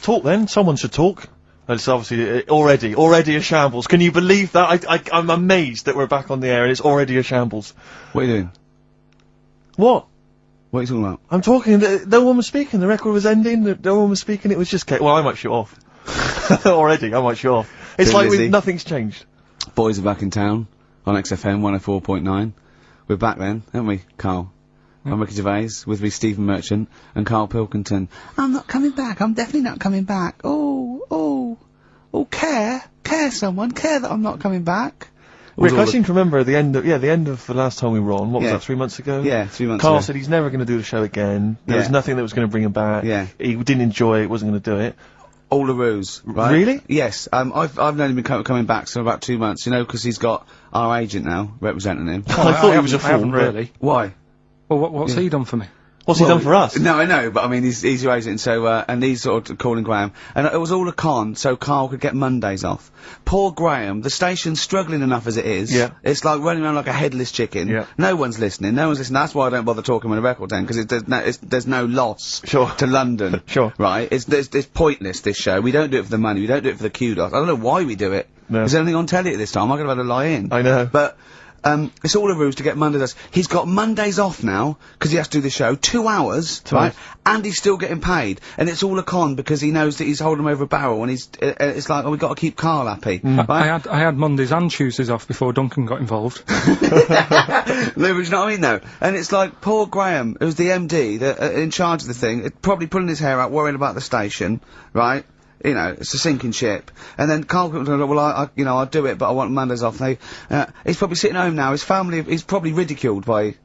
talk then. Someone should talk. It's obviously already a shambles. Can you believe that? I'm amazed that we're back on the air and it's already a shambles. What are you doing? What? What are you talking about? I'm talking, no one was speaking, the record was ending, no one was speaking, it was just well, I might shut off. Already, I might shut off. It's like nothing's changed. Boys are back in town, on XFM 104.9. We're back then, aren't we, Carl? I'm Ricky Gervais, with me Stephen Merchant, and Karl Pilkington. I'm not coming back, I'm definitely not coming back. Oh, care someone, care that I'm not coming back. Rick, I seem to remember the end of the last time we were on, what was that, 3 months ago? Yeah, 3 months ago. Carl said he's never going to do the show again. There was nothing that was going to bring him back. Yeah. He didn't enjoy it, wasn't going to do it. All the ruse, right? Really? Yes. I've known him coming back for about 2 months, you know, because he's got our agent now, representing him. I thought he was a fool, really. Why? Well, what's he done for me? What's he done for us? No, I know, but I mean, he's your agent, so, and he's sort of calling Graham. And it was all a con, so Carl could get Mondays off. Poor Graham, the station's struggling enough as it is. Yeah. It's like running around like a headless chicken. Yeah. No one's listening, That's why I don't bother talking on the record then, because there's no loss to London. Sure. Right? It's pointless, this show. We don't do it for the money, we don't do it for the kudos. I don't know why we do it. No. There's anything on telly at this time, I could have had a lie in. I know. But, it's all a ruse to get Mondays. He's got Mondays off now, because he has to do the show, 2 hours, right? And he's still getting paid. And it's all a con, because he knows that he's holding him over a barrel, and it's like, oh, we've got to keep Carl happy. Right? I had Mondays and Tuesdays off before Duncan got involved. No, but you know what I mean, though? And it's like, poor Graham, who's the MD, in charge of the thing, probably pulling his hair out, worrying about the station, right? You know, it's a sinking ship. And then Carl goes, well, I'll do it, but I want Mondays off. He's probably sitting home now, his family, he's probably ridiculed by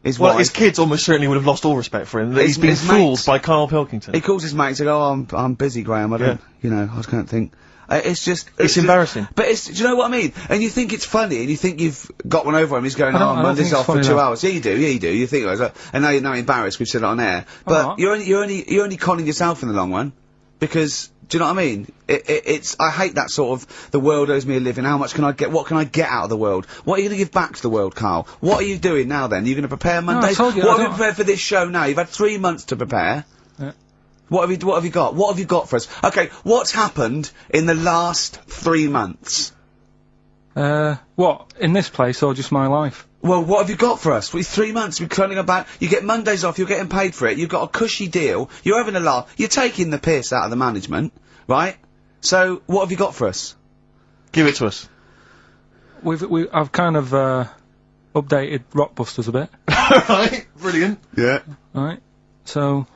his wife. His kids almost certainly would have lost all respect for him. He's been fooled by Karl Pilkington. He calls his mates and goes, oh, I'm busy, Graham, I don't, I can't think. It's just... It's embarrassing. But do you know what I mean? And you think it's funny, and you think you've got one over him, he's going, Monday's off for 2 hours. Yeah, you do. You think, and now you're embarrassed, we've said it on air. But you're only conning yourself in the long run. Because, do you know what I mean? I hate that sort of, the world owes me a living, how much can I get, what can I get out of the world? What are you going to give back to the world, Carl? What are you doing now then? Are you going to prepare Mondays? No, I told you, what have you prepared for this show now? You've had 3 months to prepare. Yeah. What have you got? What have you got for us? Okay, what's happened in the last 3 months? What? In this place or just my life? Well, what have you got for us? 3 months, we're turning about, you get Mondays off, you're getting paid for it, you've got a cushy deal, you're having a laugh, you're taking the piss out of the management, right? So, what have you got for us? Give it to us. I've kind of, updated Rockbusters a bit. Right, brilliant. Yeah. Right, so...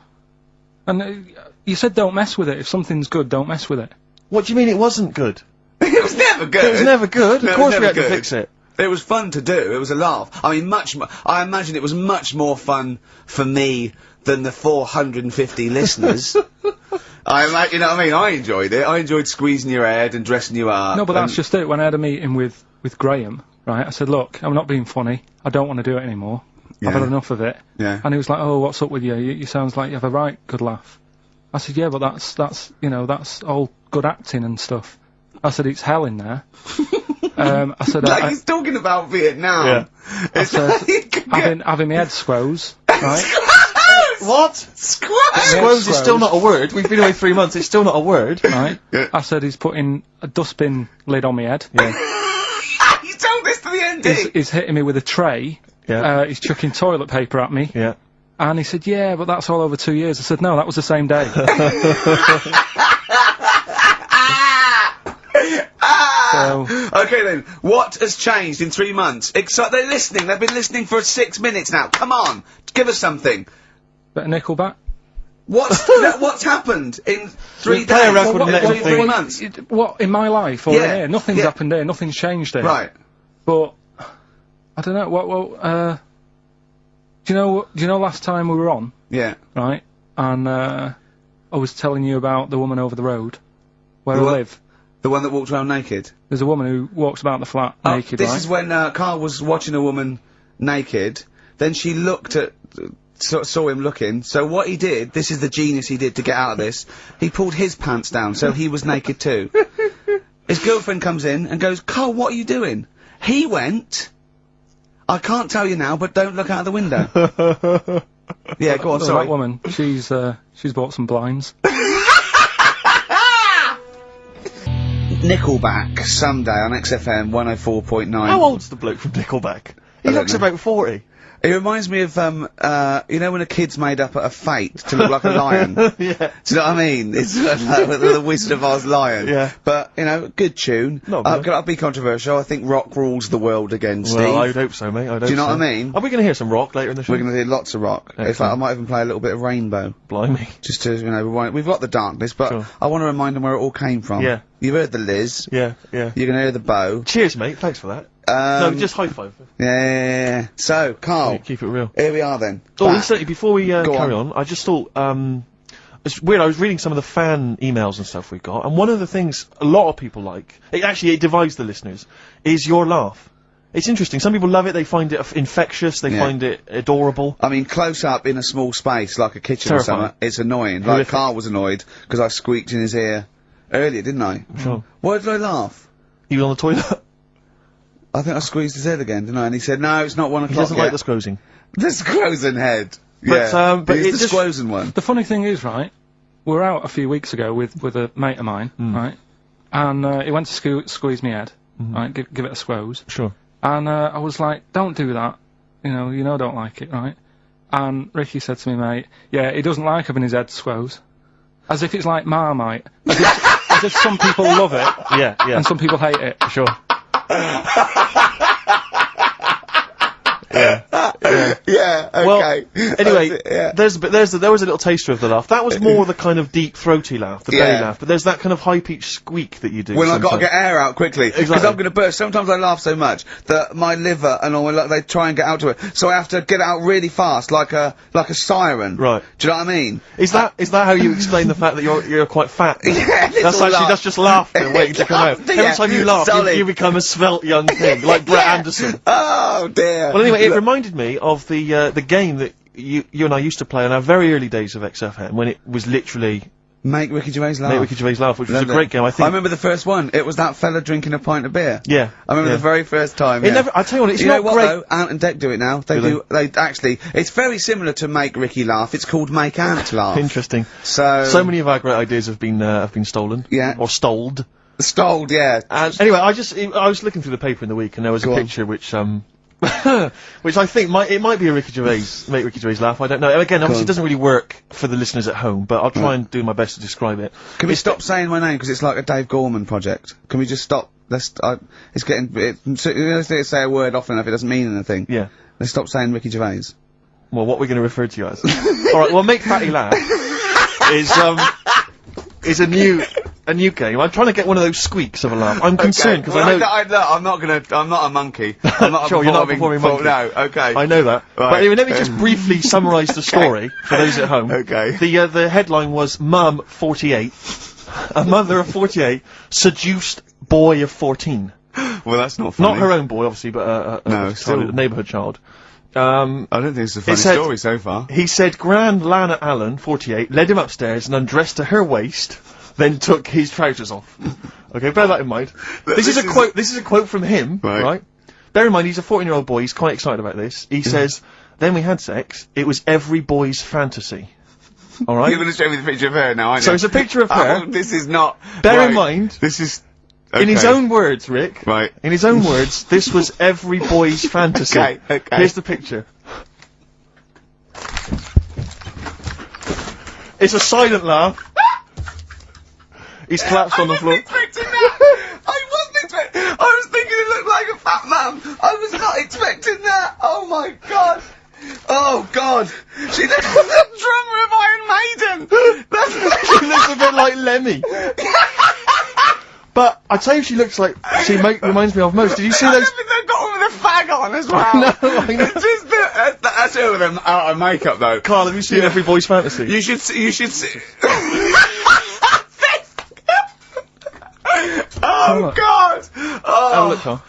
And, you said don't mess with it, if something's good, don't mess with it. What do you mean it wasn't good? It was never good! It was never good, of course we had to fix it. It was fun to do, it was a laugh. I mean, I imagine it was much more fun for me than the 450 listeners. You know what I mean? I enjoyed it. I enjoyed squeezing your head and dressing you up. No, but that's just it. When I had a meeting with Graham, right, I said, look, I'm not being funny. I don't want to do it anymore. I've had enough of it. Yeah. And he was like, oh, what's up with you? You sounds like you have a right good laugh. I said, yeah, but that's all good acting and stuff. I said, it's hell in there. I said, like he's talking about Vietnam. Yeah. I said, having my head squoze, right? What? Squoze is still not a word. We've been away 3 months, it's still not a word. Right? Yeah. I said he's putting a dustbin lid on my head. Yeah. You told this to the MD? He's hitting me with a tray. Yeah. He's chucking toilet paper at me. Yeah. And he said, yeah, but that's all over 2 years. I said, no, that was the same day. Okay then, what has changed in 3 months? They're listening, they've been listening for 6 minutes now, come on, give us something. Bit of Nickelback. What's happened in 3 days? Play a record and let him think. 3 months? What, in my life or in here? Nothing's happened here, nothing's changed here. Right. But, I don't know, do you know last time we were on? Yeah. Right? And, I was telling you about the woman over the road, where I live. The one that walked around naked? There's a woman who walks about the flat naked, This is when, Carl was watching a woman naked, then she looked at, saw him looking, so what he did, this is the genius he did to get out of this, he pulled his pants down, so he was naked too. His girlfriend comes in and goes, Carl, what are you doing? He went, I can't tell you now, but don't look out of the window. Yeah, go on, sorry. That woman, she's bought some blinds. Nickelback Sunday on XFM 104.9. How old's the bloke from Nickelback? He looks about 40. It reminds me of, you know when a kid's made up a fate to look like a lion? Yeah. Do you know what I mean? It's like the Wizard of Oz lion. Yeah. But, you know, good tune. Not bad. I'll be controversial. I think rock rules the world again, Steve. Well, I'd hope so, mate. I'd hope so. Do you know what I mean? Are we going to hear some rock later in the show? We're going to hear lots of rock. In fact, I might even play a little bit of Rainbow. Blimey. Just to, you know, we've got the darkness, but Sure. I want to remind them where it all came from. Yeah. You've heard the Liz. Yeah, yeah. You're going to hear the Bow. Cheers, mate. Thanks for that. No, just high five. Yeah. So, Carl. Keep it real. Here we are then. Oh, Back. incidentally, before we carry on, I just thought, it's weird, I was reading some of the fan emails and stuff we've got, and one of the things a lot of people like, it divides the listeners, is your laugh. It's interesting, some people love it, they find it infectious, they find it adorable. I mean, close up in a small space, like a kitchen or something, it's annoying. Like, Carl was annoyed, because I squeaked in his ear earlier, didn't I? Sure. Why did I laugh? You on the toilet? I think I squeezed his head again, didn't I? And he said, no, it's not 1 o'clock He doesn't yet. like the squozen. The squozen head. But, Yeah. but He's it the just- squozen one. The funny thing is, right, we were out a few weeks ago with a mate of mine, right, and he went to squeeze me head, right, give it a squoze, Sure. and I was like, don't do that, you know I don't like it, right, and Ricky said to me, mate, yeah, he doesn't like having his head squoze, as if it's like Marmite, as if some people love it, Yeah, yeah. and some people hate it. Sure. Yeah, okay. Well, anyway, yeah. there was a little taster of the laugh. That was more the kind of deep, throaty laugh, the belly laugh. But there's that kind of high-pitched squeak that you do. When I've got to sometimes. get air out quickly, because Exactly. I'm going to burst. Sometimes I laugh so much that my liver and all they try and get out to it, so I have to get it out really fast, like a siren. Right. Do you know what I mean? Is that how you explain the fact that you're quite fat? Yeah, That's just laughter waiting to come out. Yeah. Every time you laugh, Solid. you become a svelte young thing, like Brett Anderson. Oh dear. Well, anyway, it reminded me of the game that you and I used to play in our very early days of XFM, when it was literally Make Ricky Gervais laugh. Make Ricky Gervais laugh, which was a Lovely. great game. I think. I remember the first one. It was that fella drinking a pint of beer. Yeah. I remember the very first time. It never. I tell you what, it's You not know what great. though? Ant and Dec do it now. They actually. It's very similar to Make Ricky Laugh. It's called Make Ant Laugh. Interesting. So many of our great ideas have been stolen. Yeah. Or stoled. Stoled, yeah. And anyway, I was looking through the paper in the week, and there was a picture which which I think might be a Ricky Gervais, Make Ricky Gervais laugh. I don't know. Again, obviously, it doesn't really work for the listeners at home, but I'll try and do my best to describe it. Can we stop saying my name because it's like a Dave Gorman project? Can we just stop? It's getting. Let's say a word often enough, it doesn't mean anything. Yeah. Let's stop saying Ricky Gervais. Well, what we're going to refer to you as. All right. Well, Make Fatty Laugh is a new game. I'm trying to get one of those squeaks of a laugh. I'm concerned because I know. I'm not a monkey. I'm not Sure, you're not a performing monkey. No, okay. I know that. Right. But anyway, let me just briefly summarise the story for those at home. Okay. The headline was Mum 48, a mother of 48 seduced boy of 14. Well, that's not funny. Not her own boy, obviously, but a neighbourhood child. I don't think it's a funny story so far. He said Grand Lana Allen, 48, led him upstairs and undressed to her waist, then took his trousers off. Okay, bear that in mind. This is a quote from him, right? Bear in mind, he's a 14-year-old boy, he's quite excited about this. He says, then we had sex, it was every boy's fantasy. Alright? You're going to show me the picture of her now, aren't you? So it's a picture of her. Oh, this is not... Bear in mind... This is... In his own words, Rick. Right. In his own words, this was every boy's fantasy. Okay. Here's the picture. It's a silent laugh. He's collapsed on the floor. I wasn't expecting that! I was thinking it looked like a fat man! I was not expecting that! Oh my god! Oh god! She looks like the drummer of Iron Maiden! She looks a bit like Lemmy. But I tell you, she looks like reminds me of most. Did you see those? They've got one with a fag on as well. No, I know. It's just that's her with them out of makeup though. Carl, have you seen Every Boy's Fantasy? You should see. Oh god! Have a look, Carl.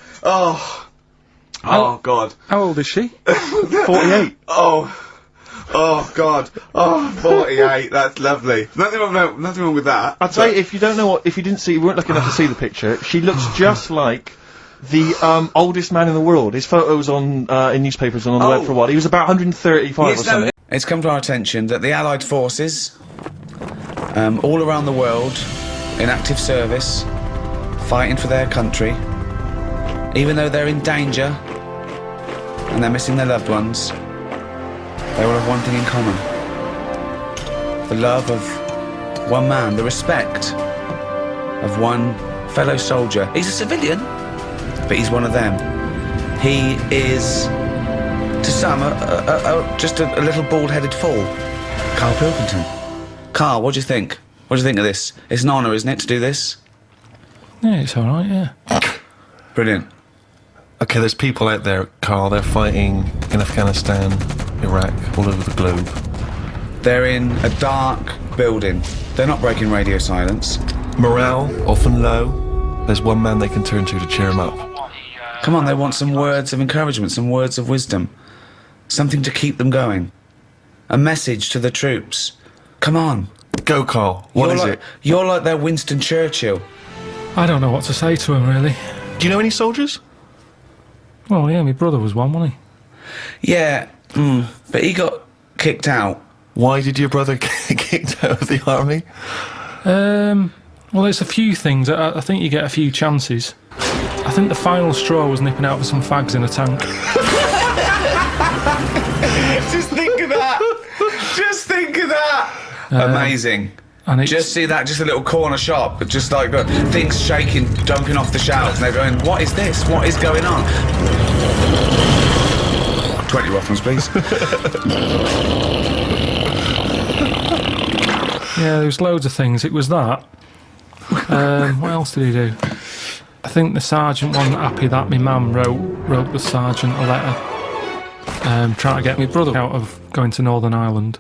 Oh god! How old is she? 48. Oh god! Oh, 48. That's lovely. Nothing wrong with that. I'll tell you, if you weren't lucky enough to see the picture, she looks just like the oldest man in the world. His photos on in newspapers and on the web for a while. He was about 135 or something. It's come to our attention that the Allied forces, all around the world, in active service, fighting for their country, even though they're in danger and they're missing their loved ones, they all have one thing in common. The love of one man, the respect of one fellow soldier. He's a civilian, but he's one of them. He is, to some, just a little bald-headed fool. Karl Pilkington. Karl, what do you think? What do you think of this? It's an honour, isn't it, to do this? Yeah, it's alright, yeah. Brilliant. Okay, there's people out there, Karl, they're fighting in Afghanistan, Iraq, all over the globe. They're in a dark building. They're not breaking radio silence. Morale, often low. There's one man they can turn to cheer him up. Come on, they want some words of encouragement, some words of wisdom. Something to keep them going. A message to the troops. Come on. Go, Karl. What is it? You're like their Winston Churchill. I don't know what to say to him, really. Do you know any soldiers? Well, yeah, my brother was one, wasn't he? Yeah, but he got kicked out. Why did your brother get kicked out of the army? Well, there's a few things. I think you get a few chances. I think the final straw was nipping out for some fags in a tank. Just think of that! Just think of that! Amazing. And just see that, just a little corner shop, just like things shaking, jumping off the shelves, and they're going, what is this? What is going on? 20 Rothmans, please. Yeah, there was loads of things. It was that. What else did he do? I think the sergeant wasn't happy that my mum wrote the sergeant a letter trying to get my brother out of going to Northern Ireland.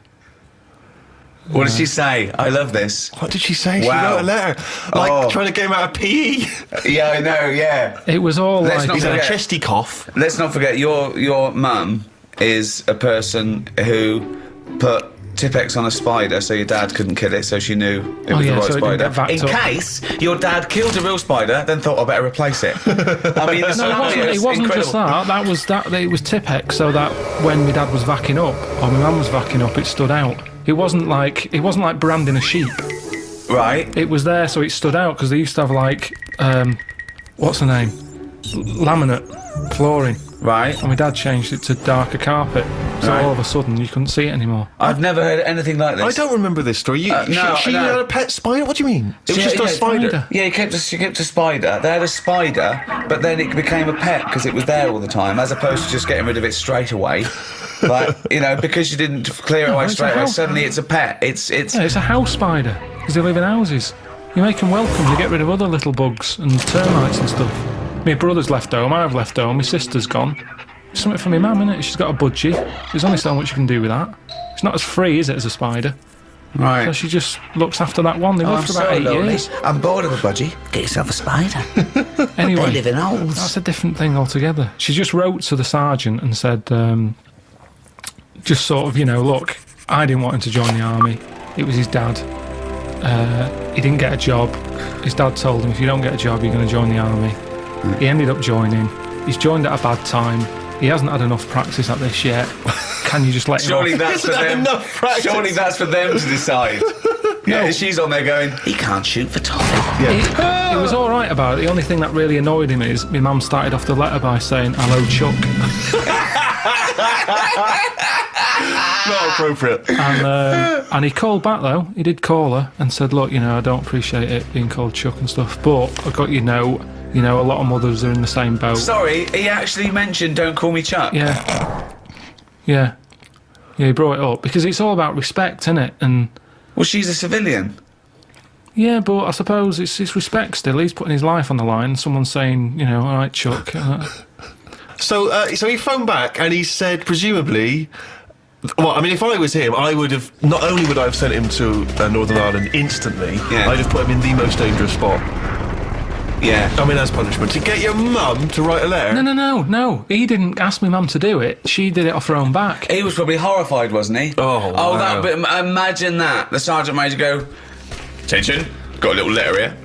What did she say? I love this. What did she say? Wow. She wrote a letter. Like, trying to get him out of PE. Yeah, I know, yeah. It was all He's had a chesty cough. Let's not forget, your mum is a person who put Tipp-Ex on a spider so your dad couldn't kill it, so she knew it was the right spider. In case your dad killed a real spider, then thought, I better replace it. I mean, it wasn't just that. It was Tipp-Ex, so that when my dad was vacking up, or my mum was vacking up, it stood out. It wasn't like branding a sheep. Right. It was there, so it stood out, because they used to have, like, what's the name? Laminate flooring. Right. And my dad changed it to darker carpet, so all of a sudden you couldn't see it anymore. I've never heard anything like this. I don't remember this story. She had a pet spider? What do you mean? It was just a spider? Yeah, she kept a spider. They had a spider, but then it became a pet because it was there all the time, as opposed to just getting rid of it straight away. Like, you know, because you didn't clear it away straight away, suddenly it's a pet. It's a house spider, because they live in houses. You make them welcome to get rid of other little bugs and termites and stuff. My brother's left home, I've left home, my sister's gone. It's something for my mum, innit? She's got a budgie. There's only so much you can do with that. It's not as free, is it, as a spider? Right. So she just looks after that one. They live for about 8 years. I'm bored of a budgie. Get yourself a spider. Anyway, they live in holes. That's a different thing altogether. She just wrote to the sergeant and said, just sort of, you know, look, I didn't want him to join the army. It was his dad. He didn't get a job. His dad told him, if you don't get a job, you're going to join the army. He ended up joining. He's joined at a bad time. He hasn't had enough practice at this yet. Can you just let him Surely off? That's for them. Surely that's for them to decide. Yeah, she's on there going, he can't shoot for toffee. Yeah. He was all right about it. The only thing that really annoyed him is my mum started off the letter by saying, hello, Chuck. Not appropriate. And he called back, though. He did call her and said, look, you know, I don't appreciate it being called Chuck and stuff, but I got your note. You know, a lot of mothers are in the same boat. Sorry, he actually mentioned don't call me Chuck. Yeah, he brought it up, because it's all about respect, isn't it? And well, she's a civilian. Yeah, but I suppose it's respect still. He's putting his life on the line. Someone's saying, you know, all right, Chuck. So he phoned back and he said, presumably, well, I mean, if I was him, I would have, not only would I have sent him to Northern Ireland instantly, I'd have put him in the most dangerous spot. Yeah. I mean, as punishment. To get your mum to write a letter? No. He didn't ask my mum to do it. She did it off her own back. He was probably horrified, wasn't he? Oh, wow. But imagine that. The sergeant major go, attention, got a little letter here.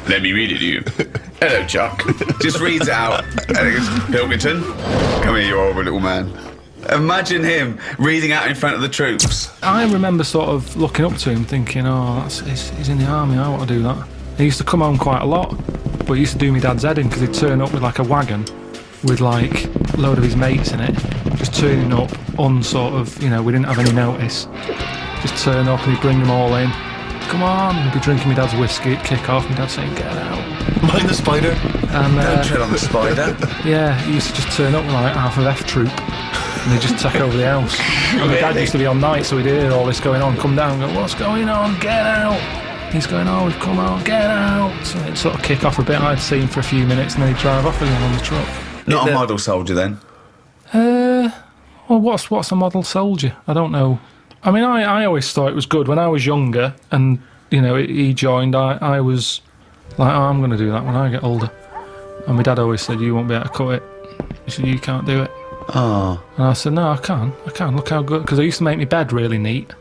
Let me read it to you. Hello, Chuck. Just reads it out. And it goes, Pilkington, come here, you horrible little man. Imagine him reading out in front of the troops. I remember sort of looking up to him thinking, oh, he's in the army, I want to do that. He used to come home quite a lot, but he used to do my dad's head in because he'd turn up with like a wagon with like a load of his mates in it, just turning up on sort of, you know, we didn't have any notice. Just turn up and he'd bring them all in. Come on, he'd be drinking my dad's whiskey, it'd kick off, my dad saying, get out. Mind the spider. And, don't tread on the spider. Yeah, he used to just turn up with like half of F Troop and they'd just take over the house. And my dad used to be on night, so he'd hear all this going on, come down and go, what's going on, get out. He's going, oh, we've come out, get out. So it'd sort of kick off a bit, I'd see him for a few minutes and then he'd drive off again on the truck. Not a model soldier then? Well, what's a model soldier? I don't know. I mean, I always thought it was good. When I was younger and, you know, he joined, I was like, oh, I'm going to do that when I get older. And my dad always said, you won't be able to cut it. He said, you can't do it. Oh. And I said, no, I can. Look how good. Because I used to make my bed really neat.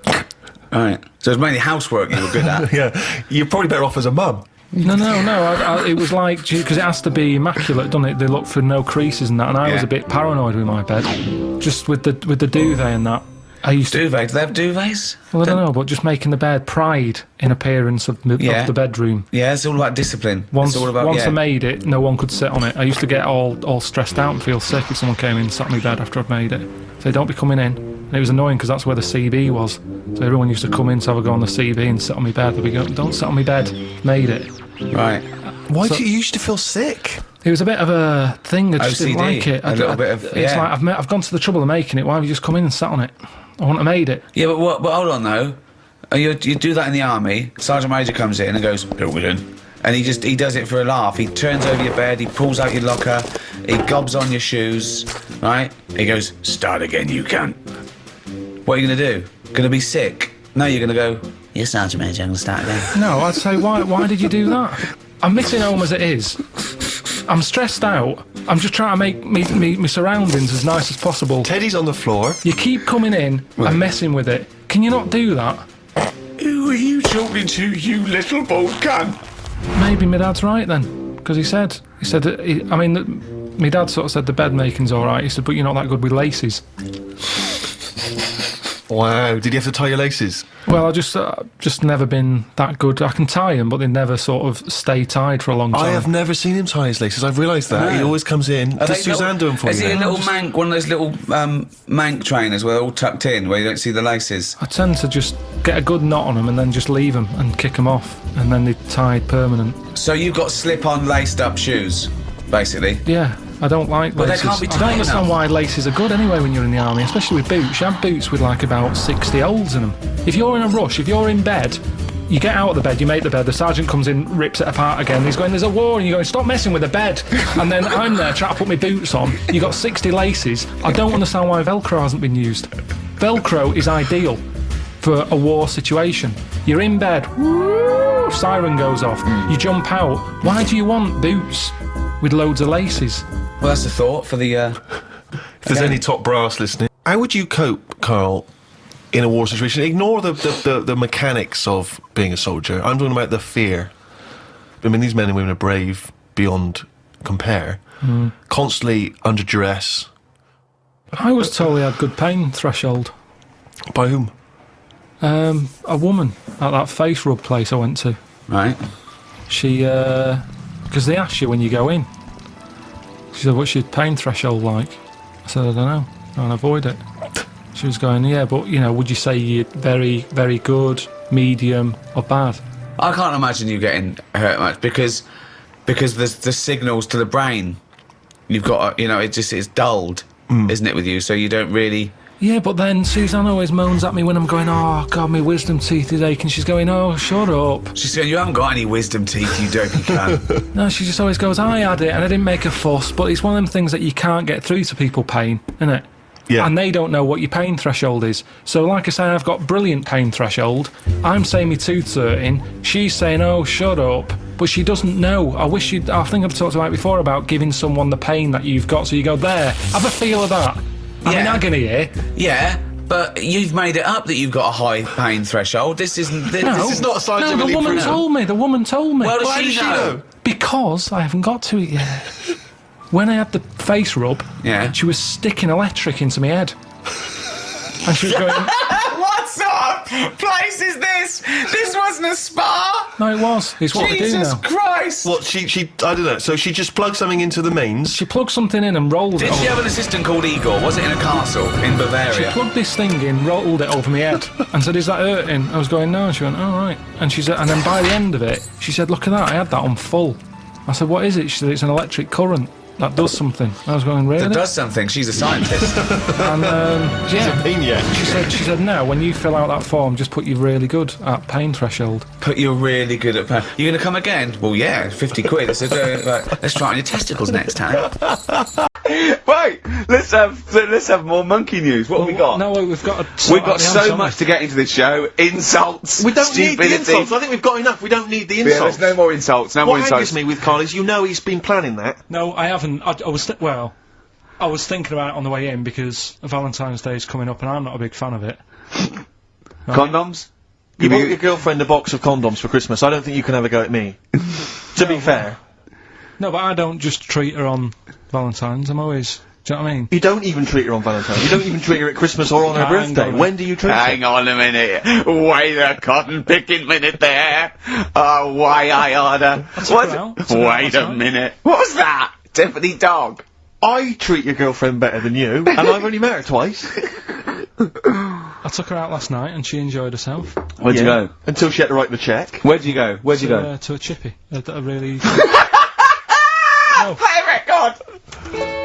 Right. So it was mainly housework you were good at. Yeah, you're probably better off as a mum. No. It was like, because it has to be immaculate, doesn't it? They look for no creases and that. And I was a bit paranoid with my bed, just with the duvet and that. I used to. Duvet? Do they have duvets? Well, I don't know, but just making the bed pride in appearance of the bedroom. Yeah, it's all about discipline. Once I made it, no one could sit on it. I used to get all stressed out and feel sick if someone came in and sat on my bed after I'd made it. So don't be coming in. And it was annoying because that's where the CB was. So everyone used to come in to have a go on the CB and sit on my bed. They'd be going, don't sit on my bed. Made it. Right. Why do you used to feel sick? It was a bit of a thing. I just OCD, didn't like it. It's like I've gone to the trouble of making it. Why have you just come in and sat on it? I wouldn't have made it. Yeah, but hold on though. You do that in the army. Sergeant Major comes in and goes, "What we doing?" And he does it for a laugh. He turns over your bed. He pulls out your locker. He gobs on your shoes. Right? He goes, "Start again, you can." What are you gonna do? Gonna be sick? No, you're gonna go. Yes, Sergeant Major, I'm gonna start again. No, I'd say why did you do that? I'm missing home as it is. I'm stressed out. I'm just trying to make me surroundings as nice as possible. Teddy's on the floor. You keep coming in and messing with it. Can you not do that? Who are you talking to, you little bald cunt? Maybe my dad's right then, because he said, my dad sort of said the bed making's all right. He said, but you're not that good with laces. Wow, did you have to tie your laces? Well, I just never been that good. I can tie them, but they never sort of stay tied for a long time. I have never seen him tie his laces. I've realised that. No. He always comes in. Does Suzanne do them for you? Is he a little mank, one of those little mank trainers where they're all tucked in, where you don't see the laces? I tend to just get a good knot on them and then just leave them and kick them off, and then they're tied permanent. So you've got slip-on laced-up shoes, basically? Yeah. I don't like laces. But they can't be tight I don't understand enough. why laces are good anyway when you're in the army, especially with boots. You have boots with like about 60 holes in them. If you're in a rush, if you're in bed, you get out of the bed, you make the bed, the sergeant comes in, rips it apart again, he's going, there's a war, and you're going, stop messing with the bed. And then I'm there trying to put my boots on, you got 60 laces. I don't understand why Velcro hasn't been used. Velcro is ideal for a war situation. You're in bed, whoo, siren goes off, you jump out. Why do you want boots with loads of laces? Well, that's a thought for the... If there's any top brass listening. How would you cope, Carl, in a war situation? Ignore the mechanics of being a soldier. I'm talking about the fear. I mean, these men and women are brave beyond compare. Constantly under duress. I was told he had good pain threshold. By whom? A woman at that face rub place I went to. Right. She, because they ask you when you go in. She said, what's your pain threshold like? I said, I don't know. I'll avoid it. She was going, yeah, but, you know, would you say you're very, very good, medium, or bad? I can't imagine you getting hurt much because there's the signals to the brain. You've got, you know, it's dulled, isn't it, with you? So you don't really... Yeah, but then Suzanne always moans at me when I'm going, oh, God, my wisdom teeth is aching. She's going, oh, shut up. She's going, you haven't got any wisdom teeth, you dopey cunt. No, she just always goes, I had it, and I didn't make a fuss, but it's one of them things that you can't get through to people pain, isn't it? Yeah. And they don't know what your pain threshold is. So, like I say, I've got brilliant pain threshold. I'm saying my tooth's hurting. She's saying, oh, shut up. But she doesn't know. I think I've talked about it before about giving someone the pain that you've got. So you go, there, have a feel of that. I'm in agony here. Yeah, but you've made it up that you've got a high pain threshold. This isn't... This is not scientifically No, the woman told me. The woman told me. Well, does she know? Because I haven't got to it yet. When I had the face rub, she was sticking electric into my head. And she was going... What sort of place is this? This wasn't a spa! No, it was. It's what we do now. Jesus Christ! What, she, I don't know, so she just plugged something into the mains? She plugged something in and rolled it Did over. she have an assistant called Igor? Was it in a castle in Bavaria? She plugged this thing in, rolled it over my head, and said, "Is that hurting?" I was going, "No." And she went, "Oh, right." And she said, and then by the end of it, she said, "Look at that, I had that on full." I said, "What is it?" She said, "It's an electric current that does something." I was going, "Really?" That does something. She's a scientist. And yeah, she said, "No, when you fill out that form, just put you're really good at pain threshold." But you're really good at... You're going to come again? Well, yeah, 50 quid. I said, let's try it on your testicles next time. Right, let's have more monkey news. What have we got? No, we've got so much to get into this show. Insults, We don't stupidity. need the insults. I think we've got enough. We don't need the insults. Yeah, there's no more insults. No more What insults. angers me with Carl is you know he's been planning that. No, I haven't. I was thinking about it on the way in because Valentine's Day is coming up and I'm not a big fan of it. Condoms? You bought your girlfriend a box of condoms for Christmas. I don't think you can have a go at me. To be fair. No, but I don't just treat her on Valentine's. I'm always... Do you know what I mean? You don't even treat her on Valentine's. You don't even treat her at Christmas or on her birthday. When do you treat her? Hang on a minute. Wait a cotton picking minute there. Oh, why I order. Wait a minute. What was that? Tiffany dog. I treat your girlfriend better than you, and I've only met her twice. I took her out last night and she enjoyed herself. Where'd you go? Until she had to write the cheque. Where'd you go? Where'd you go? To a chippy. A really... Play a record!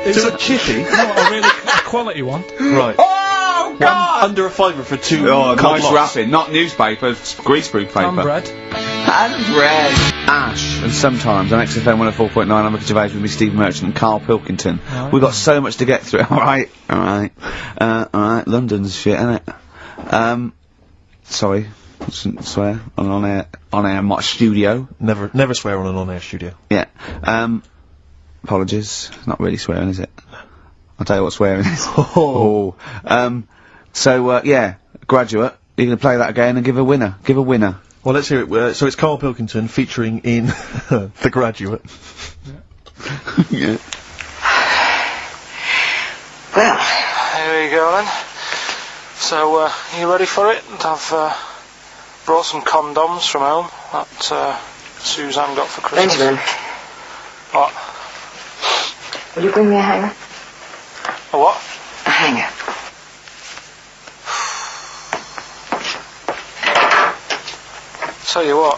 It's a chippy? No, a really quality one. Right. Oh, God! Under a fiver for two. Oh, nice lots. wrapping. Not newspaper, it's greaseproof paper. And bread. And bread. Ash. And sometimes on XFM 104.9, I'm Ricky Gervais with me, Steve Merchant and Karl Pilkington. Right. We've got so much to get through. Alright. London's shit, innit? Sorry. Shouldn't swear on air my studio. Never swear on an on-air studio. Yeah. Apologies. Not really swearing, is it? I'll tell you what swearing is. Oh. Yeah, Graduate. You're gonna play that again and give a winner. Give a winner. Well, let's hear it. So it's Karl Pilkington featuring in The Graduate. Yeah. Well, Here we go then. So, you ready for it? I've brought some condoms from home that Suzanne got for Christmas. Benjamin, What? will you bring me a hanger? A what? A hanger. Tell you what,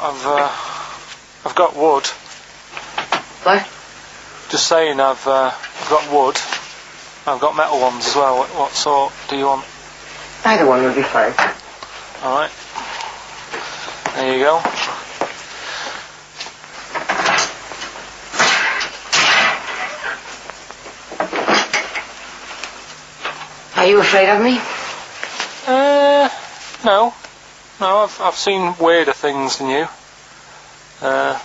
I've got wood. What? Just saying, I've got wood. I've got metal ones as well. What sort do you want? Either one will be fine. All right. There you go. Are you afraid of me? No. No, I've seen weirder things than you. Have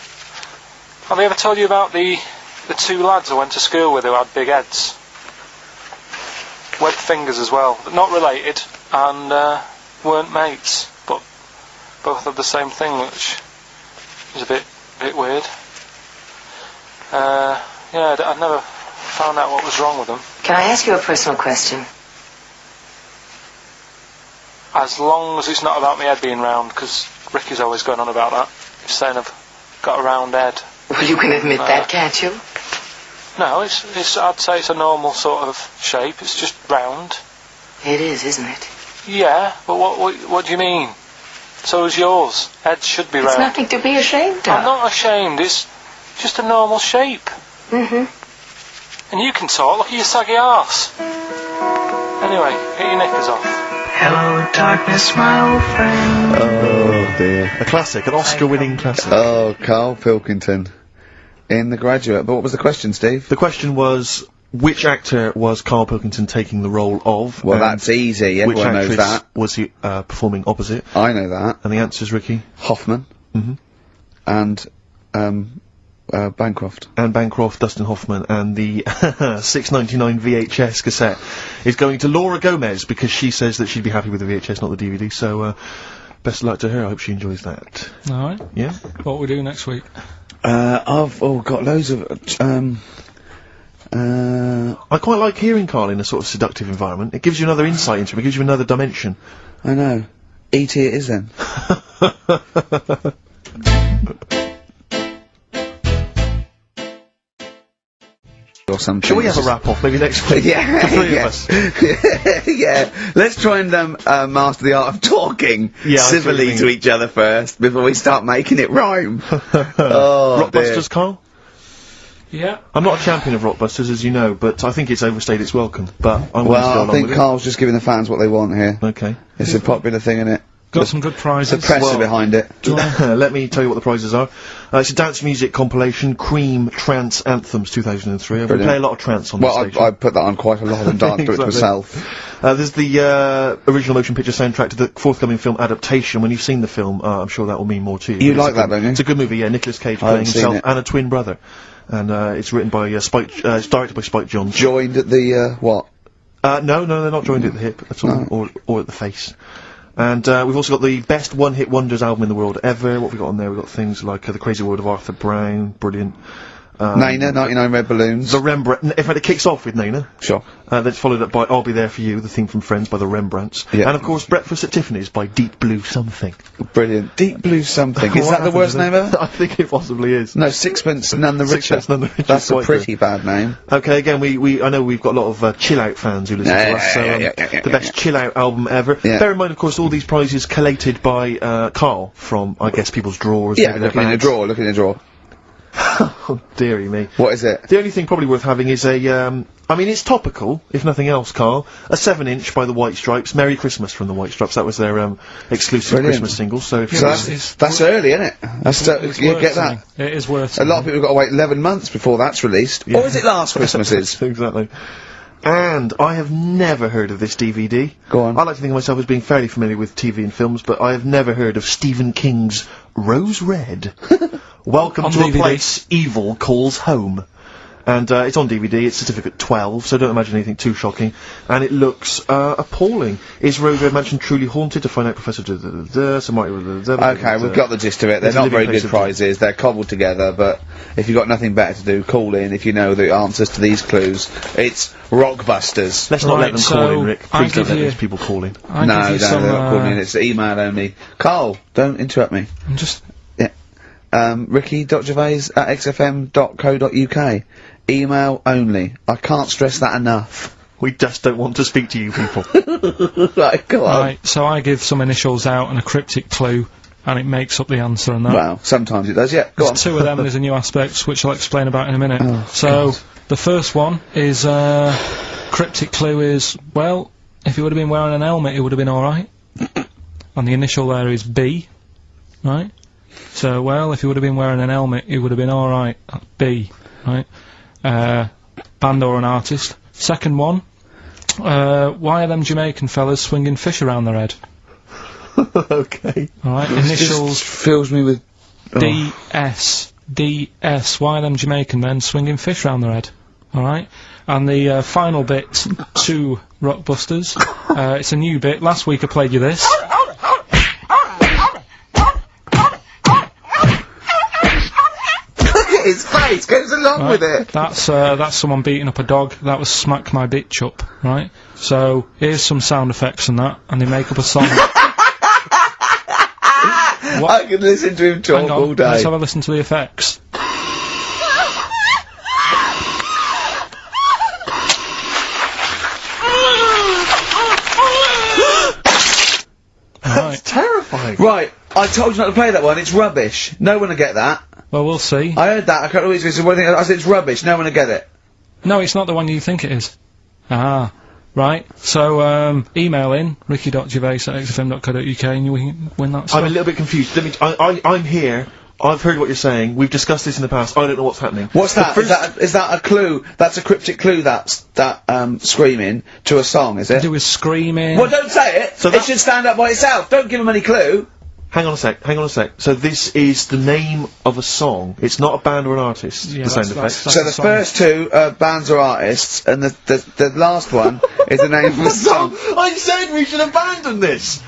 I ever told you about the two lads I went to school with who had big heads? Webbed fingers as well, but not related, and weren't mates, but both had the same thing, which is a bit weird. Yeah, I never found out what was wrong with them. Can I ask you a personal question? As long as it's not about my head being round, because Ricky's always going on about that. He's saying I've got a round head. Well, you can admit that, can't you? No, it's I'd say it's a normal sort of shape. It's just round. It is, isn't it? Yeah, but what do you mean? So is yours. Head should be round. It's nothing to be ashamed of. I'm not ashamed. It's just a normal shape. Mm-hmm. And you can talk. Look at your saggy arse. Anyway, get your knickers off. Hello, darkness, my old friend. Oh dear. A classic, an Oscar-winning classic. Oh, Karl Pilkington. In The Graduate. But what was the question, Steve? The question was, which actor was Karl Pilkington taking the role of? Well, and that's easy. which Everyone knows actress that. was he performing opposite? I know that. And the answer's Ricky. Hoffman. Mm-hmm. And, Bancroft. Anne Bancroft, Dustin Hoffman, and the $6.99 VHS cassette is going to Laura Gomez because she says that she'd be happy with the VHS, not the DVD. So, best of luck to her. I hope she enjoys that. All right. Yeah. What we do next week? I've got loads of, I quite like hearing Karl in a sort of seductive environment. It gives you another insight into him. It gives you another dimension. I know. E.T. it is then. Or something. Shall we have a wrap off maybe next week? Yeah, The three yeah. of us. Yeah. Let's try and master the art of talking civilly to each other first before we start making it rhyme. Oh, Rockbusters, Carl? Yeah. I'm not a champion of Rockbusters, as you know, but I think it's overstayed its welcome. But I'm willing to go well, I along think with Carl's just giving the fans what they want here. it. Okay. It's a popular thing, isn't it? Got some good prizes. The pressure behind it. Let me tell you what the prizes are. It's a dance music compilation, Cream Trance Anthems 2003. I've been playing a lot of trance on this station. I put that on quite a lot and danced to it myself. There's the original motion picture soundtrack to the forthcoming film adaptation. When you've seen the film, I'm sure that will mean more to you. You like that, don't you? It's a good movie, yeah. Nicolas Cage playing himself and a twin brother. And it's written by it's directed by Spike Jonze. Joined at the, what? No, they're not joined at the hip at all, or at the face. And we've also got the best one-hit wonders album in the world ever. What have we got on there? We've got things like The Crazy World of Arthur Brown, brilliant. Nana, 99 Red Balloons. The Rembrandt. In fact, it kicks off with Nana. Sure. That's followed up by I'll Be There For You, the theme from Friends by the Rembrandts. Yeah. And of course, Breakfast at Tiffany's by Deep Blue Something. Brilliant. Deep Blue Something. Is that the worst name ever? I think it possibly is. No, Sixpence None the Richer. Sixpence None the Richer. That's a pretty bad name. Okay, again, I know we've got a lot of chill-out fans who listen to us, so the best chill-out album ever. Yeah. Bear in mind, of course, all these prizes collated by Carl from, I guess, people's drawers. Yeah, looking in a drawer. Oh, dearie me. What is it? The only thing probably worth having is a, I mean, it's topical, if nothing else, Carl. A 7-inch by the White Stripes. Merry Christmas from the White Stripes. That was their, exclusive Christmas single, so if that's early, isn't it? You get that. It is worth A lot of people have got to wait 11 months before that's released. Or is it last Christmases? Exactly. And I have never heard of this DVD. Go on. I like to think of myself as being fairly familiar with TV and films, but I have never heard of Stephen King's Rose Red. Welcome to DVD. a place evil calls home. And it's on DVD, it's certificate 12, so don't imagine anything too shocking. And it looks appalling. Is Rose Red Mansion truly haunted? To find out, Professor Okay, we've got the gist of it. They're not very good prizes, they're cobbled together, but if you've got nothing better to do, call in if you know the answers to these clues. It's Rockbusters. Let's not let them call in, Rick. Please don't let these people call in. No, they're not calling in, it's email only. Carl, don't interrupt me. I'm just... ricky.gervais@xfm.co.uk. Email only. I can't stress that enough. We just don't want to speak to you people. Right, go on. Right, so I give some initials out and a cryptic clue, and it makes up the answer and that. Well, sometimes it does, yeah. Go on. There's two of them, there's a new aspect, which I'll explain about in a minute. Oh, so, God. The first one is, cryptic clue is, well, if he would have been wearing an helmet, it would have been alright. And the initial there is B, right? So, well, if he would have been wearing an helmet, it would have been alright. That's B, right? Band or an artist. Second one, why are them Jamaican fellas swinging fish around their head? Okay. Alright, This initials just fills me with... DS. DS. Why are them Jamaican men swinging fish around their head? Alright? And the final bit to Rockbusters. It's a new bit. Last week I played you this. His face goes along with it. That's someone beating up a dog. That was Smack My Bitch Up, right? So here's some sound effects and that, and they make up a song. I could listen to him talk all day. Let's have a listen to the effects. That's terrifying. Right, I told you not to play that one. It's rubbish. No one will get that. Well, we'll see. I heard that. I can't always listen to one thing. I said it's rubbish. No one will get it. No, it's not the one you think it is. Ah, right. So, email in, ricky.gervais@xfm.co.uk and you win that stuff. I'm a little bit confused. I'm here. I've heard what you're saying. We've discussed this in the past. I don't know what's happening. What's that? Is that a clue? That's a cryptic clue. That's screaming to a song, is it? To do with screaming. Well, don't say it. So it should stand up by itself. Don't give him any clue. Hang on a sec. So this is the name of a song. It's not a band or an artist. Yeah, the sound that's effects. So the song. first two are bands or artists, and the last one is the name of a song. I said we should abandon this.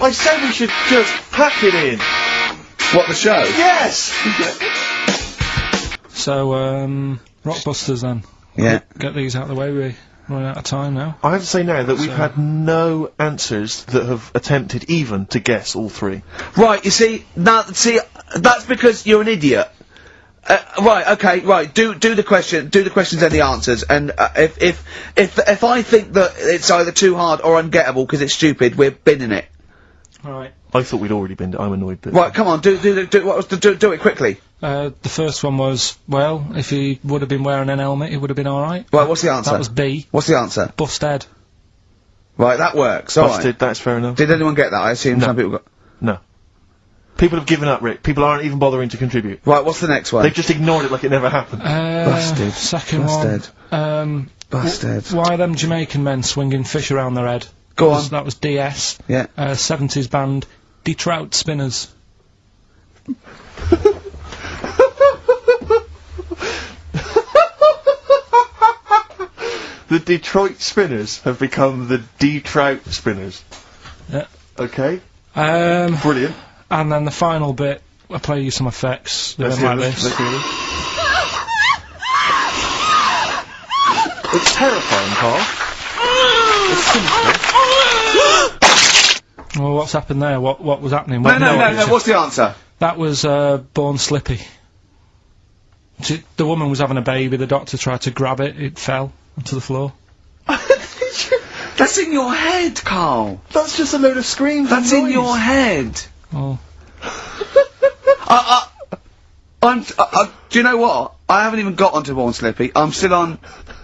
I said we should just pack it in. What, the show? Yes. So, Rockbusters then. Yeah. Get these out of the way, Running out of time now. I have to say now that we've had no answers that have attempted even to guess all three. Right, you see, that's because you're an idiot. Right, okay, right, do the questions and the answers, and, if I think that it's either too hard or ungettable because it's stupid, we're binning it. Alright. I thought we'd already binned it, I'm annoyed that... Right, come on, do it quickly. The first one was, well, if he would have been wearing an helmet, he would have been alright. Right, what's the answer? That was B. What's the answer? Busted. Right, that works, alright. Busted, that's fair enough. Did anyone get that? I assume some people got... No. People have given up, Rick. People aren't even bothering to contribute. Right, what's the next one? They've just ignored it like it never happened. Busted. Second one. Busted. Why are them Jamaican men swinging fish around their head? Go on. That was DS. Yeah. 70s band, Trout Spinners. The Detroit Spinners have become the D-Trout Spinners. Yeah. Okay. Brilliant. And then the final bit, I'll play you some effects. Let's hear this. It's terrifying, Carl. It's sinister. Well, what's happened there? What was happening? No, what's the answer? That was, Born Slippy. The woman was having a baby, the doctor tried to grab it, it fell onto the floor. That's in your head, Carl. That's just a load of screams. That's in your head. Oh. Do you know what? I haven't even got onto Born Slippy. I'm still on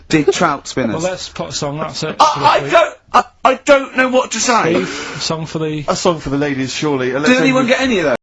Trout Spinners. Well, let's put a song, that's it. I don't know what to say. Steve, a song for the... A song for the ladies, surely. Did anyone get any of those?